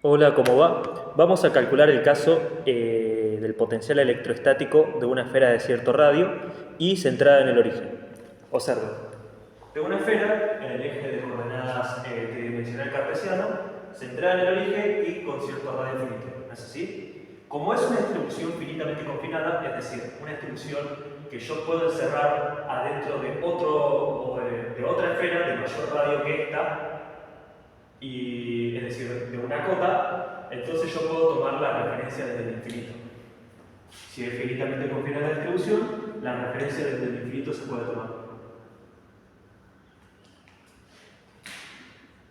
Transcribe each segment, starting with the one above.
Hola, ¿cómo va? Vamos a calcular el caso del potencial electrostático de una esfera de cierto radio y centrada en el origen. Observen. Tengo una esfera en el eje de coordenadas tridimensional cartesiano, centrada en el origen y con cierto radio finito. ¿No es así? Como es una distribución finitamente confinada, es decir, una distribución que yo puedo encerrar adentro de otra esfera de mayor radio que esta, y es decir, de una cota, entonces yo puedo tomar la referencia desde el infinito. Si es finitamente confinada la distribución, la referencia desde el infinito se puede tomar.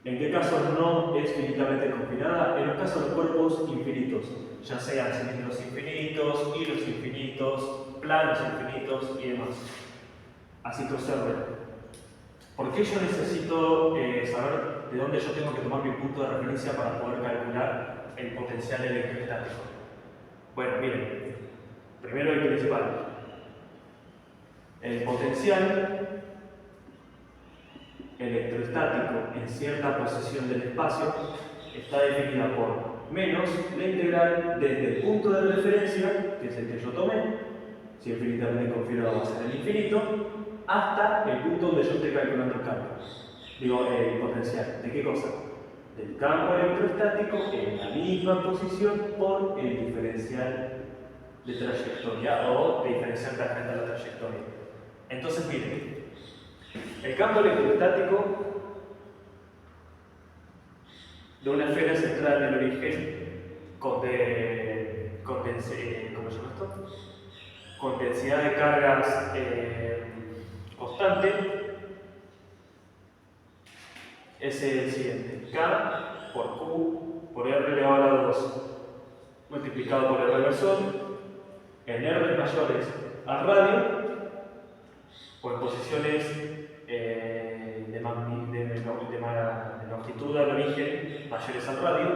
¿En qué caso no es finitamente confinada? En los casos de cuerpos infinitos, ya sean cilindros infinitos, hilos infinitos, planos infinitos y demás. Así que observen. ¿Por qué yo necesito saber de dónde yo tengo que tomar mi punto de referencia para poder calcular el potencial electrostático? Bueno, miren, primero el principal. El potencial electrostático en cierta posición del espacio está definida por menos la integral desde el punto de referencia, que es el que yo tomé, si es finitamente confinado va a ser el infinito, hasta el punto donde yo esté calculando el campo. Digo, el potencial. ¿De qué cosa? Del campo electrostático en la misma posición por el diferencial de trayectoria o de diferencial tangente a la trayectoria. Entonces, miren, el campo electrostático de una esfera central en el origen con densidad de cargas constante es el siguiente: K por Q por R elevado a la 2 multiplicado por el reversor en R mayores al radio o en posiciones de longitud al origen mayores al radio,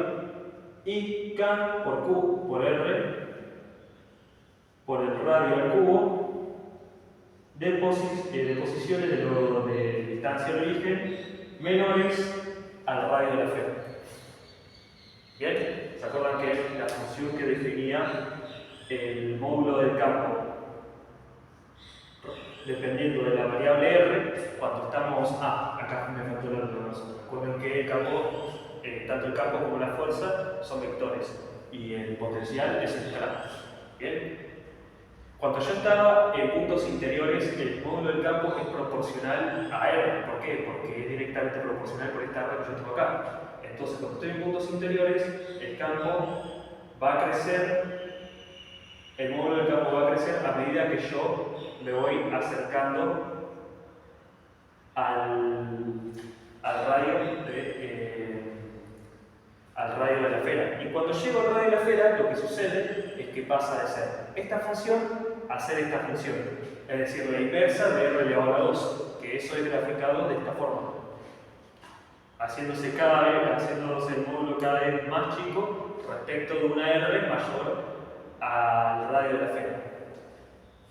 y K por Q por R por el radio al cubo de posiciones de distancia al origen menores al radio de la esfera. ¿Bien? ¿Se acuerdan que la función que definía el módulo del campo dependiendo de la variable R, cuando estamos... acá me faltó la razón. Recuerden que el campo, tanto el campo como la fuerza son vectores y el potencial es escalar. ¿Bien? Cuando yo estaba en puntos interiores, el módulo del campo es proporcional a R. ¿Por qué? Porque es directamente proporcional por esta R que yo tengo acá. Entonces, cuando estoy en puntos interiores, el campo va a crecer, el módulo del campo va a crecer a medida que yo me voy acercando al radio de la esfera. Y cuando llego al radio de la esfera, lo que sucede es que pasa de ser esta función a ser esta función. Es decir, la inversa de R elevado a la 2, que eso es graficado de esta forma. Haciéndose el módulo cada vez más chico respecto de una R mayor al radio de la esfera.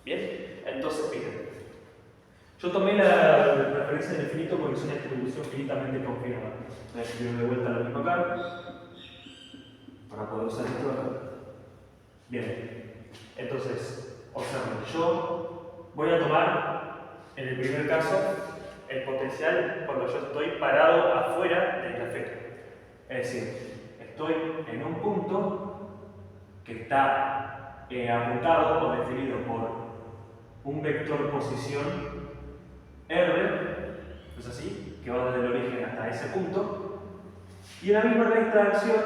¿Bien? Entonces, miren. Yo tomé la referencia del infinito porque es una distribución finitamente confinada. Voy a escribir de vuelta lo mismo acá para poder usar esto acá. Bien. Entonces, observen, yo voy a tomar, en el primer caso, el potencial cuando yo estoy parado afuera de la esfera. Es decir, estoy en un punto que está apuntado o definido por un vector posición R, ¿es así? Que va desde el origen hasta ese punto, y en la misma recta de acción,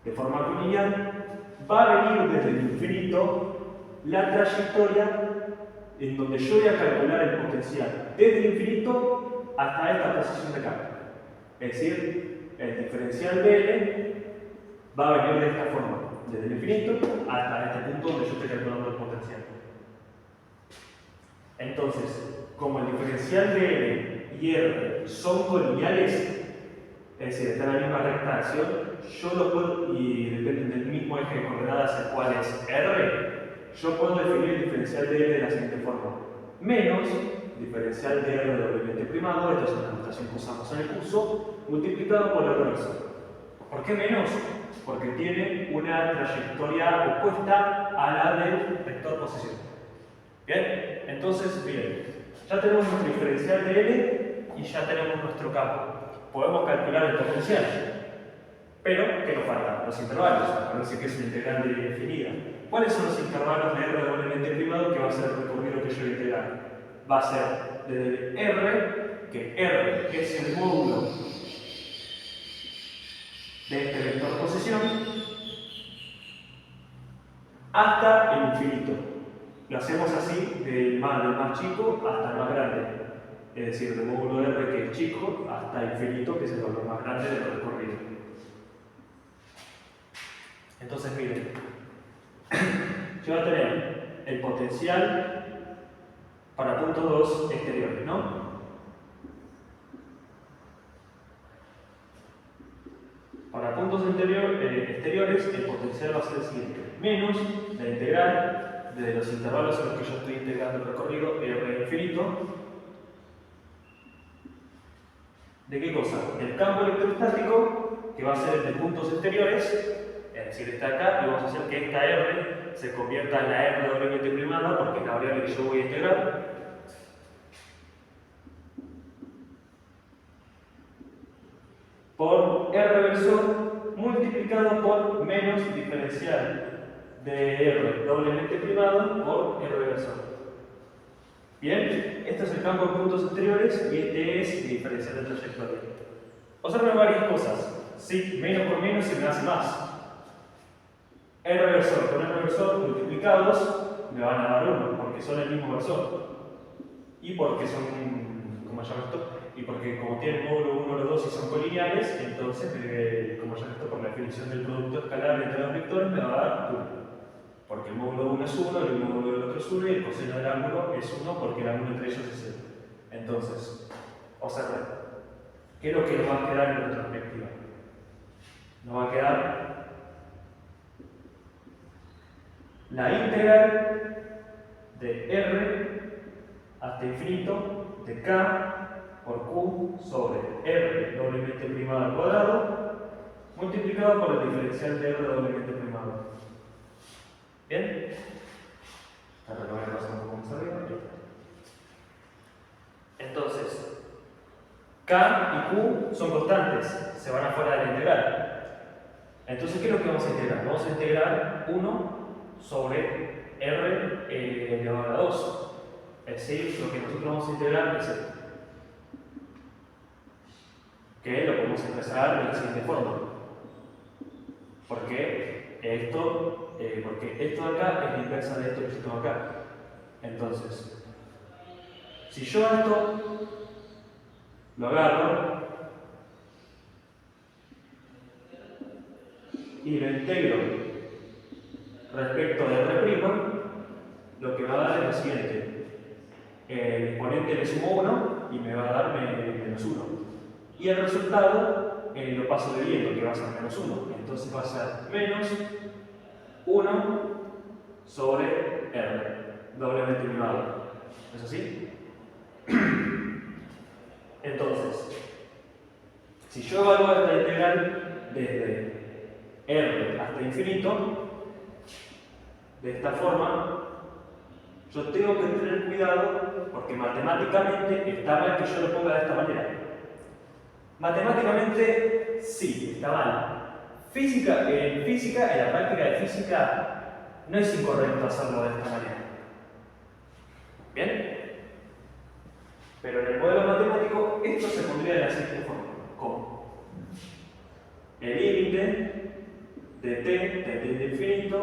de forma lineal, va a venir desde el infinito la trayectoria en donde yo voy a calcular el potencial desde el infinito hasta esta posición de acá. Es decir, el diferencial de L va a venir de esta forma, desde el infinito hasta este punto donde yo estoy calculando el potencial. Entonces, como el diferencial de L y R son colineales, es decir, están en la misma recta de acción, yo lo puedo, y dependen del mismo eje de coordenadas el cual es R, yo puedo definir el diferencial de L de la siguiente forma: menos diferencial de R de W primado, esta es una notación que usamos en el curso, multiplicado por el reverso. ¿Por qué menos? Porque tiene una trayectoria opuesta a la del vector posición. Bien, entonces, miren, ya tenemos nuestro diferencial de L y ya tenemos nuestro campo. Podemos calcular el potencial, pero ¿qué nos falta? Los intervalos. Acuérdense que es una integral definida. ¿Cuáles son los intervalos de R doblemente primado que va a ser el recorrido que yo voy a integrar? Va a ser desde R, que R es el módulo de este vector posición, hasta el infinito. Lo hacemos así del más chico hasta el más grande. Es decir, del módulo de R que es chico hasta el infinito, que es el valor más grande del recorrido. Entonces, miren, yo voy a tener el potencial para punto 2 exteriores, ¿no? Para puntos exteriores, el potencial va a ser el siguiente: menos la integral de los intervalos en los que yo estoy integrando el recorrido, R infinito. ¿De qué cosa? Del campo electrostático, que va a ser el de puntos exteriores. Es decir, está acá, y vamos a hacer que esta R se convierta en la R doblemente primada, porque es la variable que yo voy a integrar. Por R reversor multiplicado por menos diferencial de R doblemente primado por R reversor. Bien, este es el campo de puntos exteriores y este es el diferencial de trayectoria. Observen varias cosas. Sí, menos por menos se me hace más. R reversor con R reversor multiplicados me van a dar 1, porque son el mismo versor. Y porque son, ¿cómo se llama esto? Y porque como tienen módulo 1 los dos y son colineales, entonces, como se llama esto, por la definición del producto escalar entre los vectores me va a dar 1. Porque el módulo 1 es 1, el módulo del otro es 1 y el coseno del ángulo es 1 porque el ángulo entre ellos es 0. Entonces, observen, ¿qué es lo que nos va a quedar en nuestra perspectiva? Nos va a quedar la integral de R hasta infinito de K por Q sobre R doblemente primado al cuadrado multiplicado por el diferencial de R doblemente primado. ¿Bien? Ahora lo voy a pasar un poco más arriba. Entonces, K y Q son constantes, se van afuera de la integral. Entonces, ¿qué es lo que vamos a integrar? Vamos a integrar 1 sobre R elevado a la 2. Es decir, lo que nosotros vamos a integrar es esto. Que lo podemos expresar de la siguiente forma. Porque esto de acá es la inversa de esto que yo tengo acá. Entonces, si yo esto lo agarro y lo integro respecto de R', lo que me va a dar es lo siguiente. El exponente le sumo 1 y me va a dar menos 1. Y el resultado lo paso dividiendo, que va a ser menos 1. Entonces va a ser menos 1 sobre R, doblemente primado. ¿Es así? Entonces, si yo evalúo esta integral desde R hasta infinito, de esta forma, yo tengo que tener cuidado porque matemáticamente está mal que yo lo ponga de esta manera. Matemáticamente sí, está mal. En la práctica de física, no es incorrecto hacerlo de esta manera. ¿Bien? Pero en el modelo matemático esto se pondría de la siguiente forma. ¿Cómo? El límite de t tendiente a infinito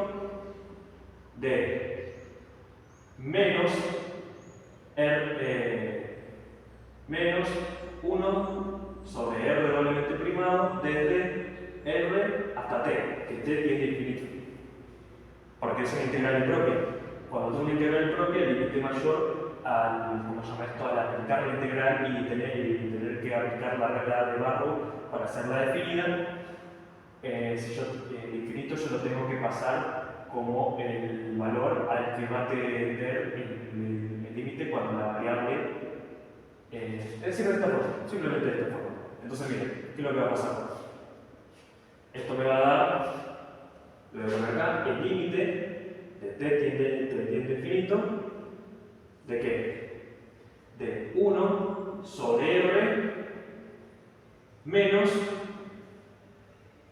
de menos 1 sobre R doblemente primado desde R hasta t, que t tiende a infinito. Porque es una integral impropia. Cuando tengo una integral impropia, el límite mayor al aplicar la integral y tener que aplicar la regla de Barrow para hacerla definida, si yo, el infinito yo lo tengo que pasar como el valor al que va a tender el límite cuando la variable, es decir, de esta forma, simplemente de esta forma. Entonces miren, ¿qué es lo que va a pasar? Esto me va a dar, lo voy a poner acá, el límite de t tiende a infinito, ¿de qué? De 1 sobre r menos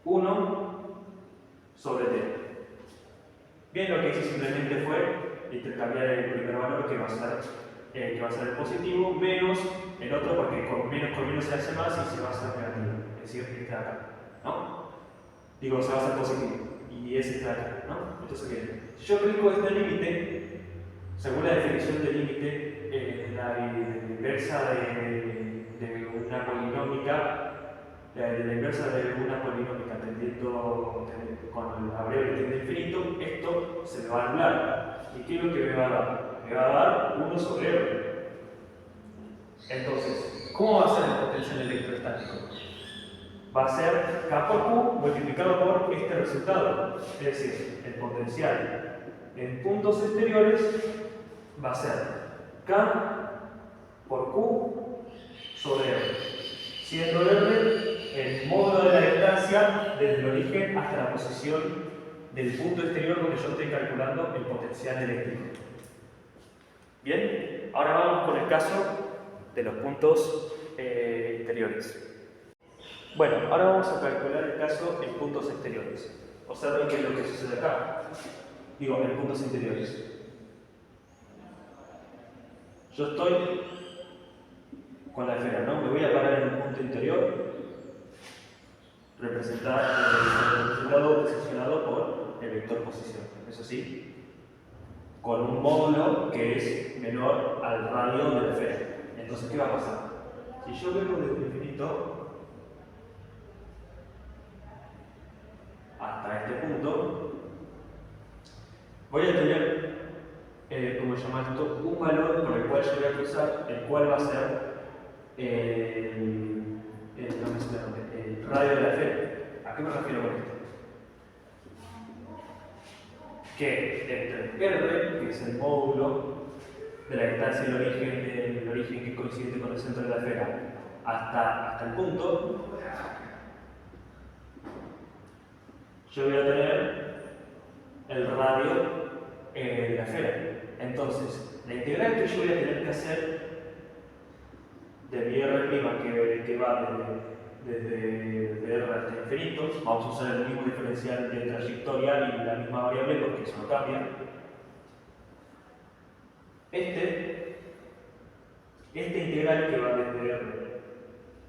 1 sobre t. Bien, lo que hice simplemente fue intercambiar el primer valor que va a ser el positivo, menos el otro, porque con menos se hace más y se va a hacer negativo. Es decir, este de acá, ¿no? Digo, se va a hacer positivo. Y es este de acá, ¿no? Entonces, bien, si yo aplico este límite, según la definición de límite, la inversa de una polinómica, la inversa de una polinómica tendiendo con la breve tiende a infinito, esto se me va a anular. ¿Y qué es lo que me va a dar? Me va a dar 1 sobre r. Entonces, ¿cómo va a ser el potencial electrostático? Va a ser K por Q multiplicado por este resultado. Es decir, el potencial en puntos exteriores va a ser K por Q sobre R, siendo R el módulo de la distancia desde el origen hasta la posición del punto exterior donde yo estoy calculando el potencial eléctrico. Bien, ahora vamos con el caso de los puntos interiores. Bueno, ahora vamos a calcular el caso en puntos exteriores. Observen qué es lo que sucede acá. Digo, en puntos interiores. Yo estoy con la esfera, ¿no? Me voy a parar en un punto interior representado, seccionado por el vector posición. Eso sí, con un módulo que es menor al radio de la esfera. Entonces, ¿qué va a pasar? Si yo vengo desde el infinito hasta este punto, voy a tener, ¿cómo se llama esto? Un valor por el cual yo voy a cruzar, el cual va a ser el radio de la esfera. ¿A qué me refiero con esto? Que entre R, que es el módulo de la distancia del origen que coincide con el centro de la esfera, hasta el punto, yo voy a tener el radio de la esfera. Entonces, la integral que yo voy a tener que hacer de mi R' que va desde R hasta infinito, vamos a usar el mismo diferencial de trayectoria y la misma variable porque eso no cambia. Este integral que va desde R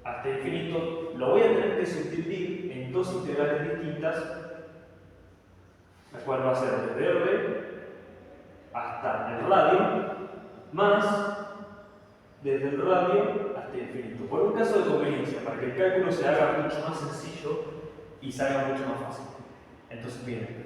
hasta infinito lo voy a tener que subdividir en dos integrales distintas, la cual va a ser desde R hasta el radio más desde el radio hasta infinito. Por un caso de conveniencia, para que el cálculo se haga mucho más sencillo y salga mucho más fácil. Entonces, miren.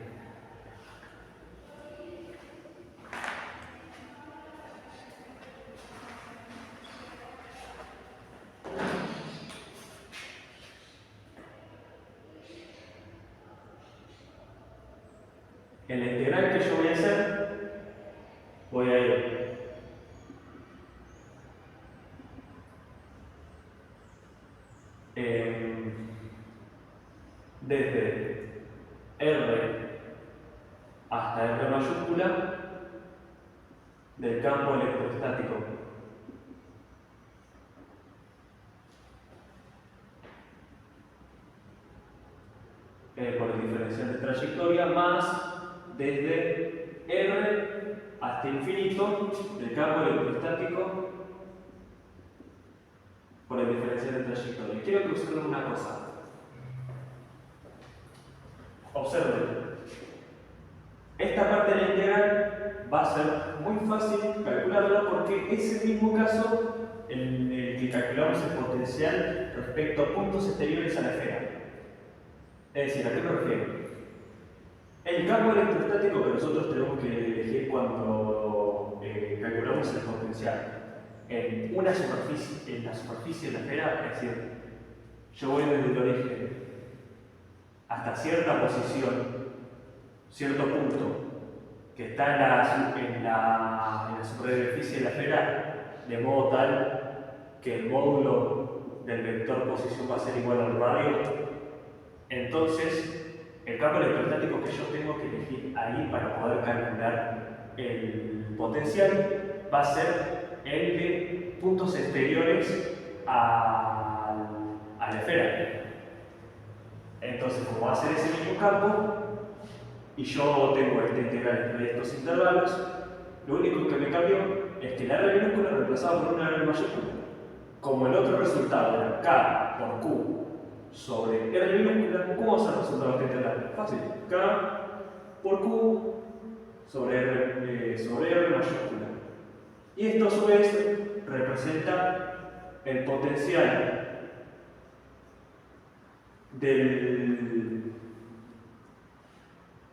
En la integral que yo voy a hacer, voy a ir desde R hasta R mayúscula del campo electrostático. Por el diferencial de trayectoria más desde R hasta infinito del campo electrostático por el diferencial de trayectoria. Quiero que observen una cosa. Observen. Esta parte de la integral va a ser muy fácil calcularlo porque es el mismo caso en el que calculamos el potencial respecto a puntos exteriores a la esfera. Es decir, ¿a qué me refiero? El campo electrostático que nosotros tenemos que elegir cuando calculamos el potencial en una superficie, en la superficie de la esfera, es decir, yo voy desde el origen hasta cierta posición, cierto punto que está en la superficie de la esfera, de modo tal que el módulo del vector posición va a ser igual al radio, entonces el campo electrostático que yo tengo que elegir ahí para poder calcular el potencial va a ser el de puntos exteriores a la esfera. Entonces, como va a ser ese mismo campo, y yo tengo esta integral entre estos intervalos, lo único que me cambió es que la R minúscula reemplazada por una R mayúscula. Como el otro resultado era K por Q sobre R minúscula, ¿cómo va a ser el resultado de esta integral? Fácil. K por Q sobre R mayúscula. Y esto a su vez representa el potencial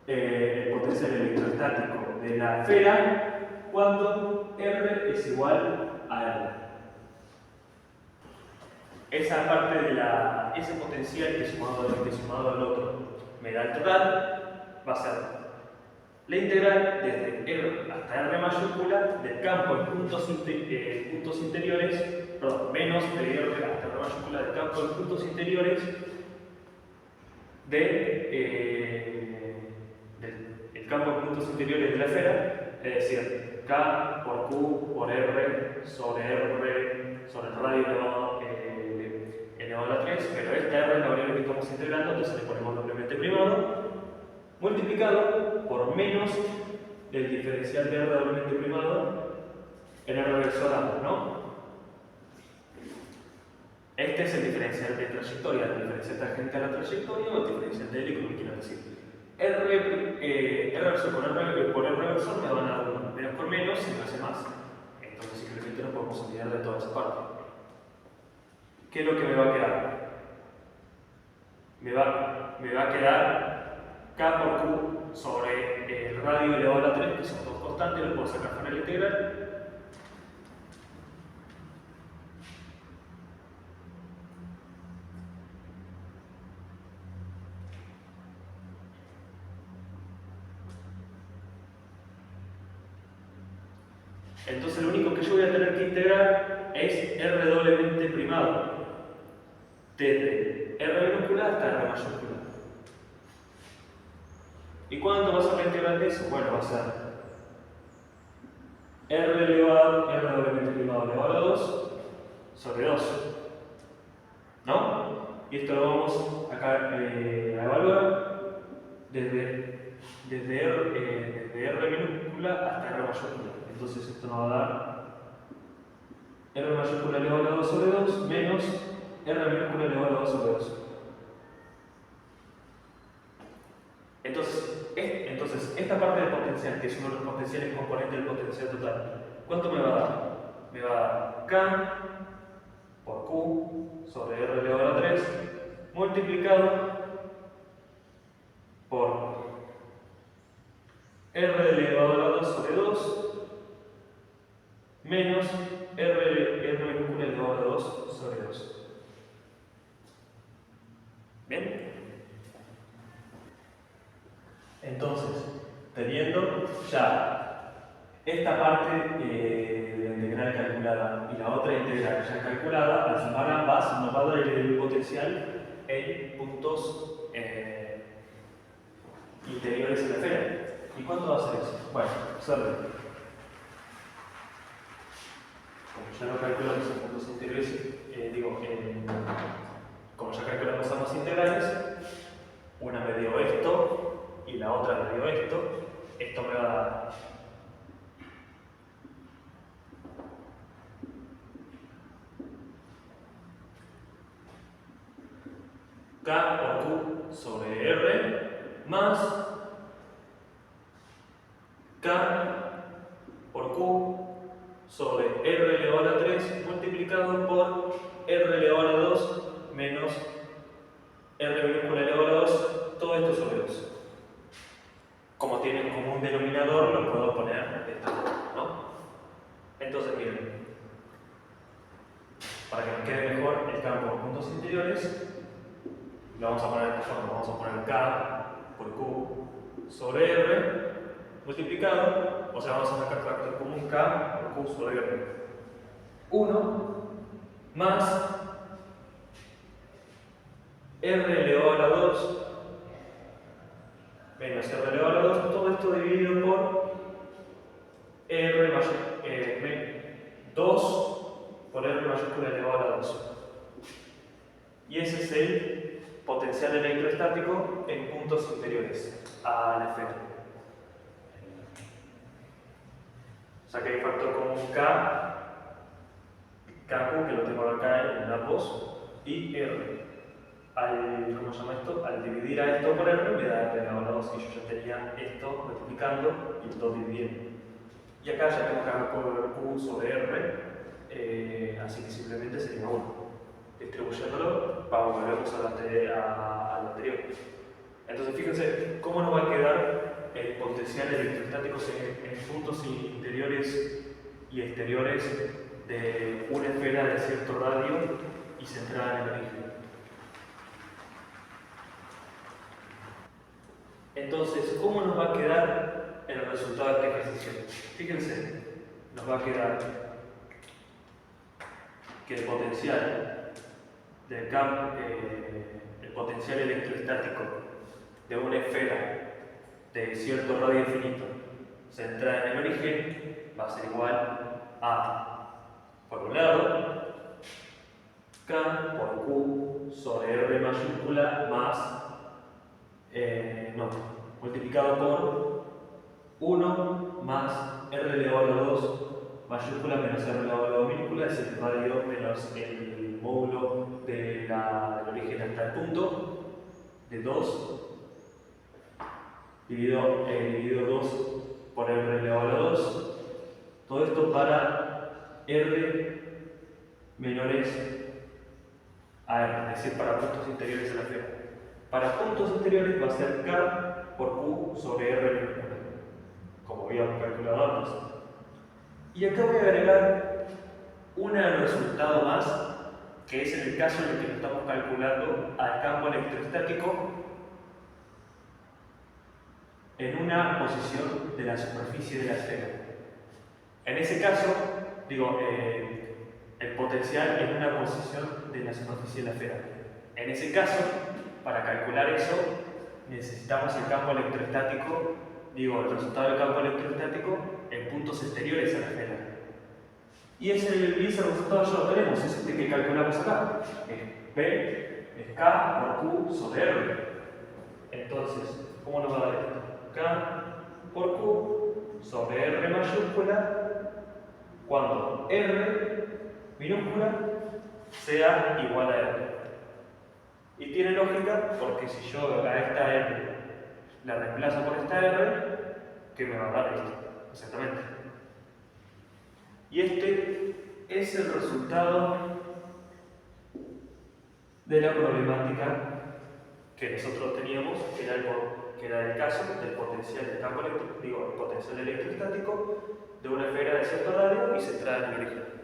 el potencial electrostático de la esfera cuando R es igual a R. Esa parte de ese potencial que sumado al otro me da el total va a ser la integral desde R hasta R mayúscula del campo en puntos interiores, perdón, menos de R hasta R mayúscula del campo en puntos interiores del campo en puntos interiores de la esfera, es decir, K por Q por R sobre el radio elevado a la 3, pero esta R es la variable que estamos integrando, entonces le ponemos doblemente primado, multiplicado por menos el diferencial de R doblemente primado en R versor A, ¿no? Este es el diferencial de trayectoria, el diferencial tangente a la trayectoria o el diferencial de L, como quieran decir. R versor por R versor me van a dar 1, menos por menos y me hace más. Entonces simplemente no podemos olvidar de toda esa parte. ¿Qué es lo que me va a quedar? Me va a quedar K por Q sobre el radio elevado a la 3, que son dos constantes, lo puedo sacar con el integral. Entonces lo único que yo voy a tener que integrar es R doblemente primado, desde R minúscula hasta R mayúscula. ¿Y cuánto va a ser la integral de eso? Bueno, va a ser R doblemente primado elevado a 2 sobre 2. ¿No? Y esto lo vamos acá a evaluar desde R minúscula hasta R mayúscula. Entonces esto nos va a dar R mayúscula elevado a 2 sobre 2 menos R minúscula elevado a 2 sobre 2. Entonces, esta parte del potencial, que es uno de los potenciales componentes del potencial total, ¿cuánto me va a dar? Me va a dar K por Q sobre R elevado a la 3 multiplicado por R elevado a la 2 sobre 2 menos R minúscula elevado a la 2 sobre 2. ¿Bien? Entonces, teniendo ya esta parte de la integral calculada y la otra integral ya calculada, al sumar ambas nos va a dar el potencial en puntos interiores de la esfera. ¿Y cuánto va a ser eso? Bueno, observen. Como ya no calculamos en puntos interiores, como ya calculamos ambas integrales, una me dio esto y la otra me dio esto me va a dar K por Q sobre R más K por Q sobre R elevado a la 3 multiplicado por R elevado a la 2 menos R minúscula elevado a la 2, todo esto sobre 2. Como tienen como un denominador, lo puedo poner de esta forma, ¿no? Entonces, miren, para que nos quede mejor el campo en puntos interiores, lo vamos a poner de esta forma. Vamos a poner K por Q sobre R multiplicado, o sea, vamos a sacar factor común K por Q sobre R. 1 más R elevado a la 2 menos R elevado a la 2, todo esto dividido por R 2 por R mayúscula elevado a la 2. Y ese es el potencial electrostático en puntos interiores a la esfera. O sea que hay factor común KQ, que lo tengo acá en ambos, y R. ¿Cómo se llama esto? Al dividir a esto por R me da R elevado a la 2, y yo ya tenía esto multiplicando y 2 dividiendo. Y acá ya tengo KQ por Q sobre R, así que simplemente sería 1. Distribuyéndolo, volvemos a lo anterior. Entonces, fíjense cómo nos va a quedar el potencial electrostático en puntos interiores y exteriores de una esfera de cierto radio y centrada en el origen. Entonces, ¿cómo nos va a quedar el resultado de este ejercicio? Fíjense, nos va a quedar que el potencial del campo, el potencial electrostático de una esfera de cierto radio infinito centrada en el origen va a ser igual a, por un lado, K por Q sobre R mayúscula más, multiplicado por 1 más R elevado a la 2 mayúscula menos R elevado a la 2 minúscula, es el radio menos el módulo del origen hasta el punto de 2 dividido 2 por R elevado a la 2. Todo esto para R menores a R, es decir, para puntos interiores a la esfera. Para puntos interiores va a ser K por Q sobre R minúscula, como habíamos calculado antes. Y acá voy a agregar un resultado más, que es en el caso en el que estamos calculando al campo electrostático en una posición de la superficie de la esfera. En ese caso, el potencial en una posición de la superficie de la esfera. En ese caso, para calcular eso, necesitamos el campo electrostático, el resultado del campo electrostático en puntos exteriores a la esfera. Y ese resultado ya lo tenemos, es este que calculamos acá. Es P, es K por Q sobre R. Entonces, ¿cómo nos va a dar esto? K por Q sobre R mayúscula cuando R minúscula sea igual a R. Y tiene lógica porque si yo a esta R la reemplazo por esta R, ¿qué me va a dar esto? Exactamente. Y este es el resultado de la problemática que nosotros teníamos, que era el caso del potencial del campo el potencial electrostático de una esfera de cierto radio y centrada en el origen.